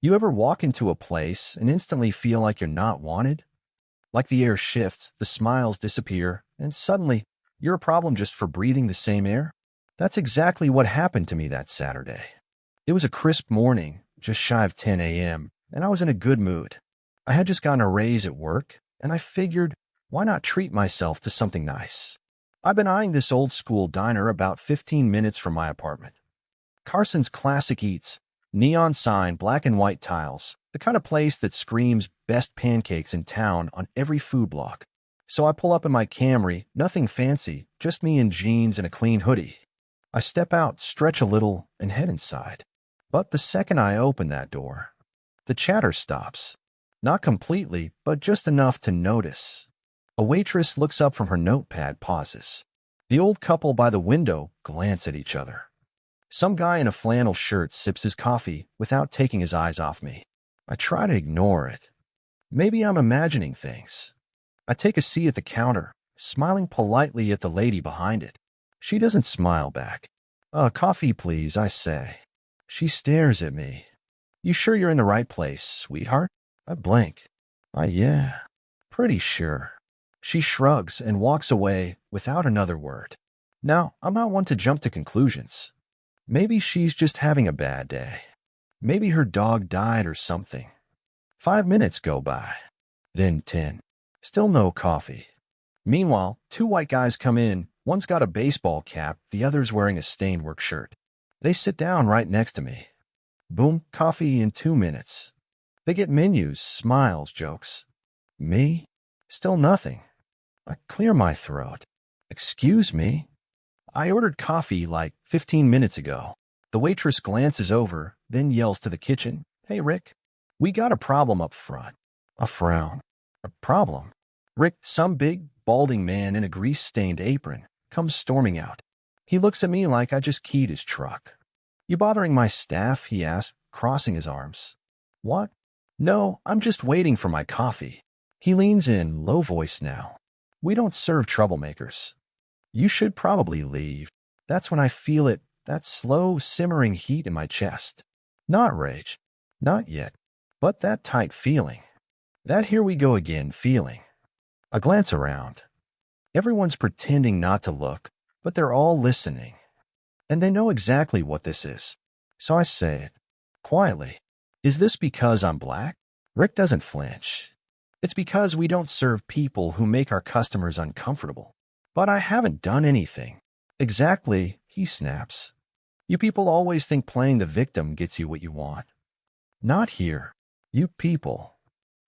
You ever walk into a place and instantly feel like you're not wanted? Like the air shifts, the smiles disappear, and suddenly you're a problem just for breathing the same air? That's exactly what happened to me that Saturday. It was a crisp morning, just shy of 10 a.m., and I was in a good mood. I had just gotten a raise at work, and I figured, why not treat myself to something nice? I've been eyeing this old-school diner about 15 minutes from my apartment. Carson's Classic Eats, neon sign, black and white tiles, the kind of place that screams best pancakes in town on every food blog. So I pull up in my Camry, nothing fancy, just me in jeans and a clean hoodie. I step out, stretch a little, and head inside. But the second I open that door, the chatter stops. Not completely, but just enough to notice. A waitress looks up from her notepad, pauses. The old couple by the window glance at each other. Some guy in a flannel shirt sips his coffee without taking his eyes off me. I try to ignore it. Maybe I'm imagining things. I take a seat at the counter, smiling politely at the lady behind it. She doesn't smile back. Coffee, please, I say. She stares at me. You sure you're in the right place, sweetheart? I blink. Yeah, pretty sure. She shrugs and walks away without another word. Now, I'm not one to jump to conclusions. Maybe she's just having a bad day. Maybe her dog died or something. 5 minutes go by. Then 10. Still no coffee. Meanwhile, two white guys come in. One's got a baseball cap, the other's wearing a stained work shirt. They sit down right next to me. Boom, coffee in 2 minutes. They get menus, smiles, jokes. Me? Still nothing. I clear my throat. Excuse me? I ordered coffee like 15 minutes ago. The waitress glances over, then yells to the kitchen, "Hey, Rick, we got a problem up front." A frown. A problem? Rick, some big, balding man in a grease-stained apron, comes storming out. He looks at me like I just keyed his truck. "You bothering my staff?" he asks, crossing his arms. "What?" "No, I'm just waiting for my coffee." He leans in, low voice now. "We don't serve troublemakers. You should probably leave." That's when I feel it, that slow, simmering heat in my chest. Not rage. Not yet. But that tight feeling. That here we go again feeling. I glance around. Everyone's pretending not to look, but they're all listening. And they know exactly what this is. So I say it, quietly. "Is this because I'm black?" Rick doesn't flinch. "It's because we don't serve people who make our customers uncomfortable." "But I haven't done anything." "Exactly," he snaps. "You people always think playing the victim gets you what you want." "Not here. You people."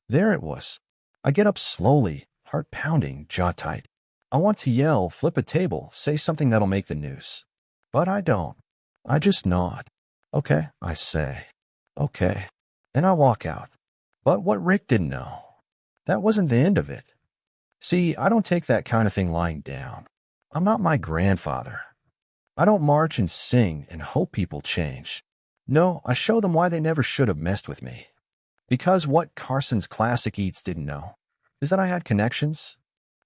There it was. I get up slowly, heart pounding, jaw tight. I want to yell, flip a table, say something that'll make the news. But I don't. I just nod. "Okay," I say. "Okay." And I walk out. But what Rick didn't know, that wasn't the end of it. See, I don't take that kind of thing lying down. I'm not my grandfather. I don't march and sing and hope people change. No, I show them why they never should have messed with me. Because what Carson's Classic Eats didn't know is that I had connections.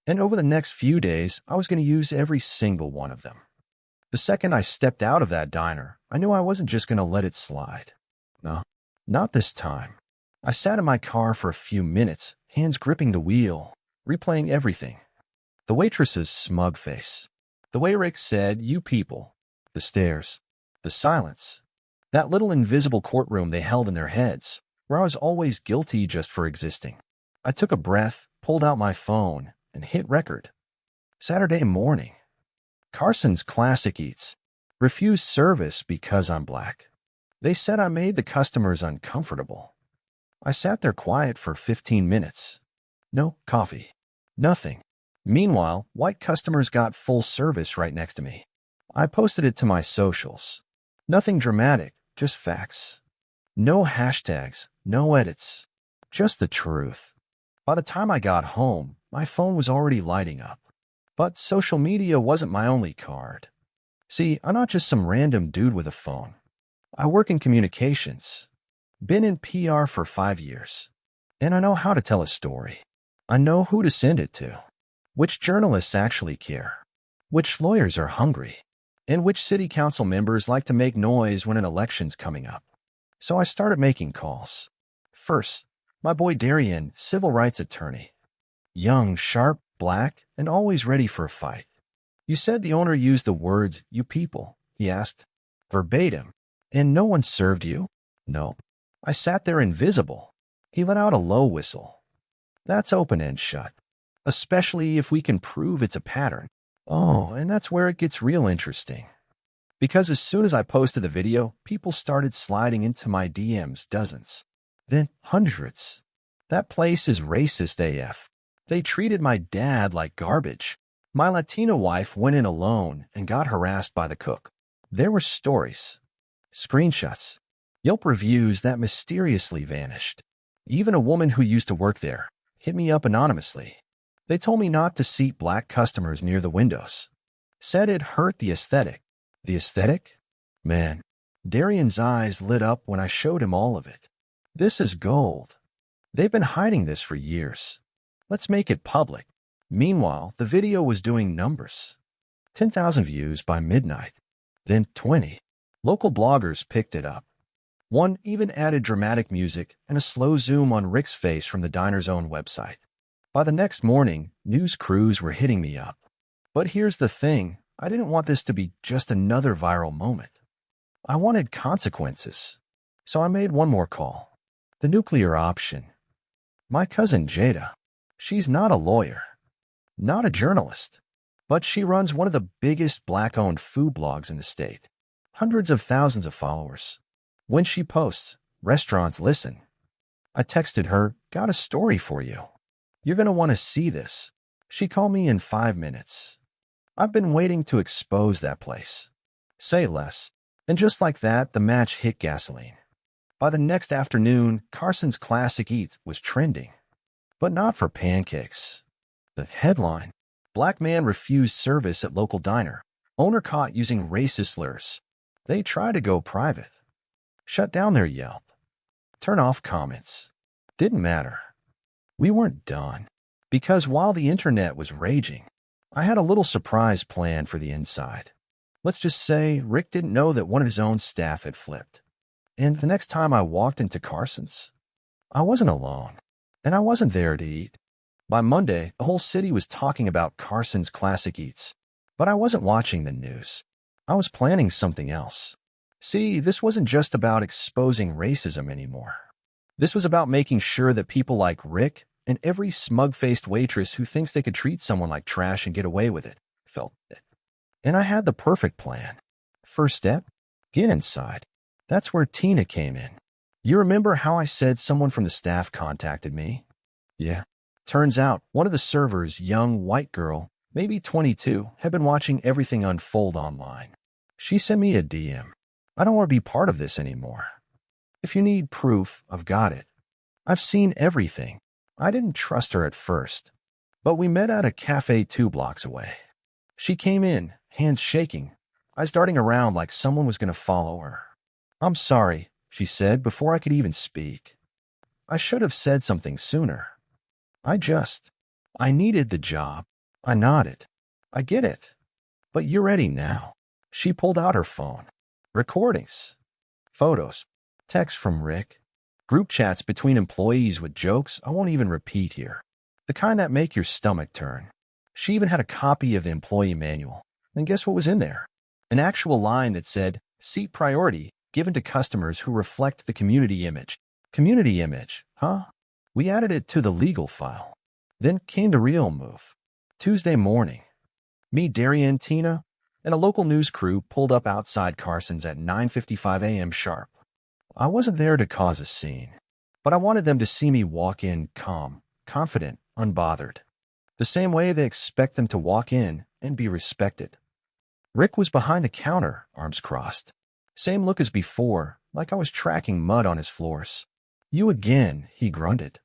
And over the next few days, I was going to use every single one of them. The second I stepped out of that diner, I knew I wasn't just going to let it slide. No, not this time. I sat in my car for a few minutes, hands gripping the wheel, replaying everything. The waitress's smug face. The way Rick said, "You people." The stares. The silence. That little invisible courtroom they held in their heads, where I was always guilty just for existing. I took a breath, pulled out my phone, and hit record. Saturday morning. Carson's Classic Eats. Refused service because I'm black. They said I made the customers uncomfortable. I sat there quiet for 15 minutes. No coffee. Nothing. Meanwhile, white customers got full service right next to me. I posted it to my socials. Nothing dramatic, just facts. No hashtags, no edits. Just the truth. By the time I got home, my phone was already lighting up. But social media wasn't my only card. See, I'm not just some random dude with a phone. I work in communications. Been in PR for 5 years. And I know how to tell a story. I know who to send it to. Which journalists actually care. Which lawyers are hungry. And which city council members like to make noise when an election's coming up. So I started making calls. First, my boy Darian, civil rights attorney. Young, sharp, black, and always ready for a fight. You said the owner used the words, "you people," he asked. Verbatim. And no one served you? No. I sat there invisible. He let out a low whistle. That's open and shut. Especially if we can prove it's a pattern. Oh, and that's where it gets real interesting. Because as soon as I posted the video, people started sliding into my DMs, dozens. Then hundreds. That place is racist AF. They treated my dad like garbage. My Latina wife went in alone and got harassed by the cook. There were stories, screenshots, Yelp reviews that mysteriously vanished. Even a woman who used to work there hit me up anonymously. They told me not to seat black customers near the windows. Said it hurt the aesthetic. The aesthetic? Man, Darian's eyes lit up when I showed him all of it. This is gold. They've been hiding this for years. Let's make it public. Meanwhile, the video was doing numbers. 10,000 views by midnight. Then 20. Local bloggers picked it up. One even added dramatic music and a slow zoom on Rick's face from the diner's own website. By the next morning, news crews were hitting me up. But here's the thing, I didn't want this to be just another viral moment. I wanted consequences. So I made one more call. The nuclear option. My cousin Jada. She's not a lawyer. Not a journalist. But she runs one of the biggest black-owned food blogs in the state. Hundreds of thousands of followers. When she posts, restaurants listen. I texted her, "Got a story for you. You're going to want to see this." She called me in 5 minutes. I've been waiting to expose that place. Say less. And just like that, the match hit gasoline. By the next afternoon, Carson's Classic Eats was trending. But not for pancakes. The headline: Black man refused service at local diner. Owner caught using racist slurs. They try to go private. Shut down their Yelp. Turn off comments. Didn't matter. We weren't done. Because while the internet was raging, I had a little surprise planned for the inside. Let's just say Rick didn't know that one of his own staff had flipped. And the next time I walked into Carson's, I wasn't alone. And I wasn't there to eat. By Monday, the whole city was talking about Carson's Classic Eats. But I wasn't watching the news. I was planning something else. See, this wasn't just about exposing racism anymore. This was about making sure that people like Rick and every smug-faced waitress who thinks they could treat someone like trash and get away with it felt it. And I had the perfect plan. First step, get inside. That's where Tina came in. You remember how I said someone from the staff contacted me? Yeah. Turns out, one of the servers, young white girl, maybe 22, had been watching everything unfold online. She sent me a DM. I don't want to be part of this anymore. If you need proof, I've got it. I've seen everything. I didn't trust her at first, but we met at a cafe 2 blocks away. She came in, hands shaking, eyes darting around like someone was going to follow her. "I'm sorry," she said before I could even speak. I should have said something sooner. I needed the job. I nodded. I get it. But you're ready now. She pulled out her phone. Recordings. Photos. Texts from Rick. Group chats between employees with jokes I won't even repeat here. The kind that make your stomach turn. She even had a copy of the employee manual. And guess what was in there? An actual line that said, "Seat priority given to customers who reflect the community image." Community image, huh? We added it to the legal file. Then came the real move. Tuesday morning. Me, Darian, Tina, and a local news crew pulled up outside Carson's at 9:55 a.m. sharp. I wasn't there to cause a scene, but I wanted them to see me walk in calm, confident, unbothered. The same way they expect them to walk in and be respected. Rick was behind the counter, arms crossed. Same look as before, like I was tracking mud on his floors. "You again," he grunted.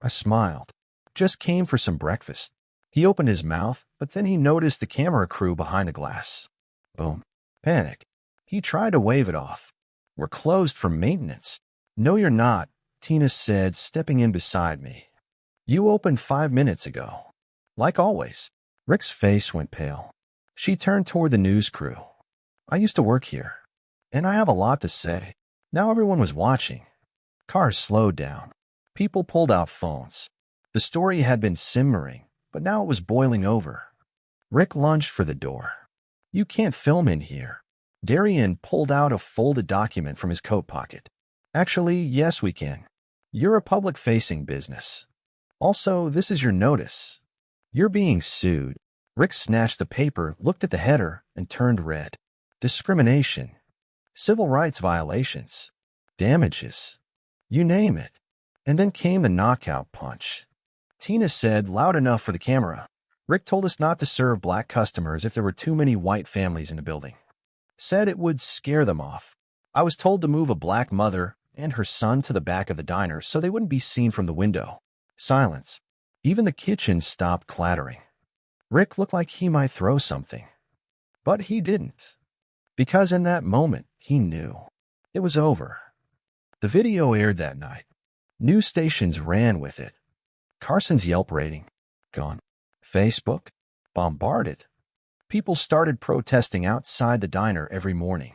I smiled. "Just came for some breakfast." He opened his mouth, but then he noticed the camera crew behind the glass. Boom. Panic. He tried to wave it off. "We're closed for maintenance." "No, you're not," Tina said, stepping in beside me. "You opened 5 minutes ago." Like always, Rick's face went pale. She turned toward the news crew. "I used to work here, and I have a lot to say. Now everyone was watching. Cars slowed down. People pulled out phones. The story had been simmering, but now it was boiling over. Rick lunged for the door. "You can't film in here." Darian pulled out a folded document from his coat pocket. "Actually, yes, we can. You're a public-facing business. Also, this is your notice. You're being sued." Rick snatched the paper, looked at the header, and turned red. Discrimination. Civil rights violations. Damages. You name it. And then came the knockout punch. Tina said, loud enough for the camera, "Rick told us not to serve black customers if there were too many white families in the building. Said it would scare them off. I was told to move a black mother and her son to the back of the diner so they wouldn't be seen from the window." Silence. Even the kitchen stopped clattering. Rick looked like he might throw something. But he didn't. Because in that moment, he knew. It was over. The video aired that night. News stations ran with it. Carson's Yelp rating, gone. Facebook, bombarded. People started protesting outside the diner every morning.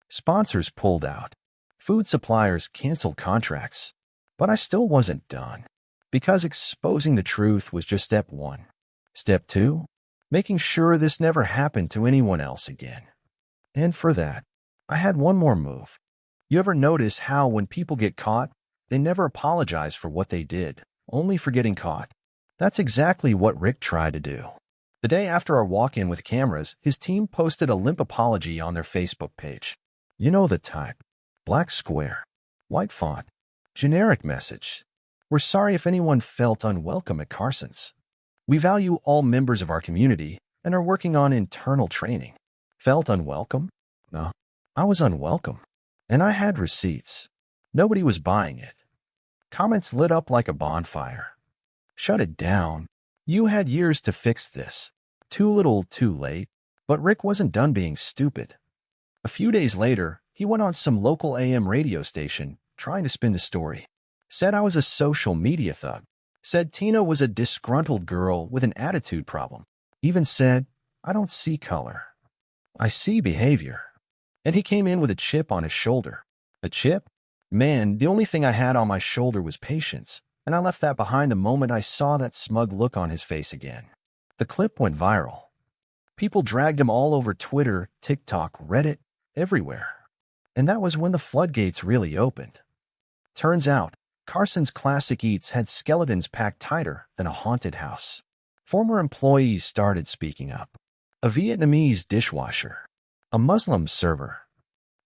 Sponsors pulled out. Food suppliers canceled contracts. But I still wasn't done. Because exposing the truth was just step one. Step two, making sure this never happened to anyone else again. And for that, I had one more move. You ever notice how when people get caught, they never apologize for what they did, only for getting caught? That's exactly what Rick tried to do. The day after our walk-in with cameras, his team posted a limp apology on their Facebook page. You know the type. Black square, white font, generic message. "We're sorry if anyone felt unwelcome at Carson's. We value all members of our community and are working on internal training." Felt unwelcome? No, I was unwelcome. And I had receipts. Nobody was buying it. Comments lit up like a bonfire. "Shut it down. You had years to fix this. Too little, too late." But Rick wasn't done being stupid. A few days later, he went on some local AM radio station trying to spin the story. Said I was a social media thug. Said Tina was a disgruntled girl with an attitude problem. Even said, "I don't see color. I see behavior." And he came in with a chip on his shoulder. A chip? Man, the only thing I had on my shoulder was patience, and I left that behind the moment I saw that smug look on his face again. The clip went viral. People dragged him all over Twitter, TikTok, Reddit, everywhere. And that was when the floodgates really opened. Turns out, Carson's Classic Eats had skeletons packed tighter than a haunted house. Former employees started speaking up. A Vietnamese dishwasher, a Muslim server,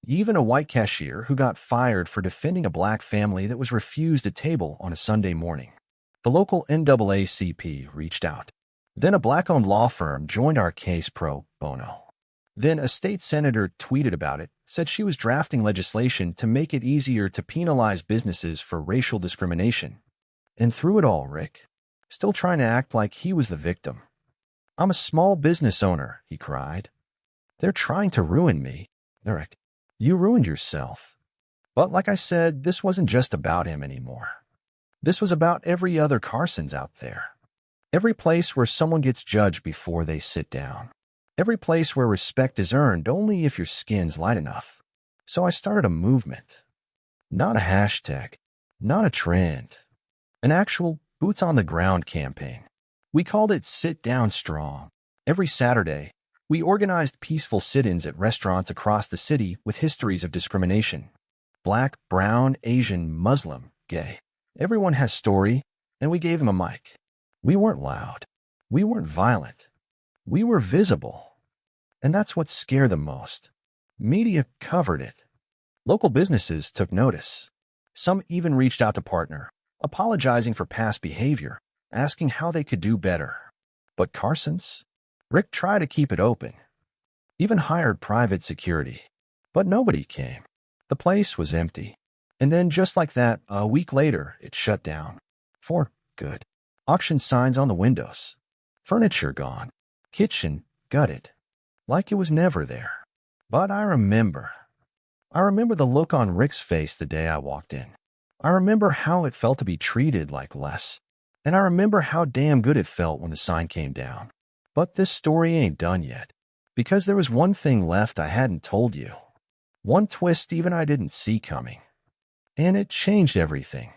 even a white cashier who got fired for defending a black family that was refused a table on a Sunday morning. The local NAACP reached out. Then a black-owned law firm joined our case pro bono. Then a state senator tweeted about it, said she was drafting legislation to make it easier to penalize businesses for racial discrimination. And through it all, Rick, still trying to act like he was the victim. "I'm a small business owner," he cried. "They're trying to ruin me." Rick, you ruined yourself. But like I said, this wasn't just about him anymore. This was about every other Carson's out there. Every place where someone gets judged before they sit down. Every place where respect is earned only if your skin's light enough. So I started a movement. Not a hashtag. Not a trend. An actual boots-on-the-ground campaign. We called it Sit Down Strong. Every Saturday, we organized peaceful sit-ins at restaurants across the city with histories of discrimination. Black, brown, Asian, Muslim, gay. Everyone has story, and we gave them a mic. We weren't loud. We weren't violent. We were visible. And that's what scared them most. Media covered it. Local businesses took notice. Some even reached out to partner, apologizing for past behavior, asking how they could do better. But Carson's? Rick tried to keep it open. Even hired private security. But nobody came. The place was empty. And then just like that, a week later, it shut down. For good. Auction signs on the windows. Furniture gone. Kitchen gutted. Like it was never there. But I remember the look on Rick's face the day I walked in. I remember how it felt to be treated like less. And I remember how damn good it felt when the sign came down. But this story ain't done yet. Because there was one thing left I hadn't told you. One twist even I didn't see coming. And it changed everything.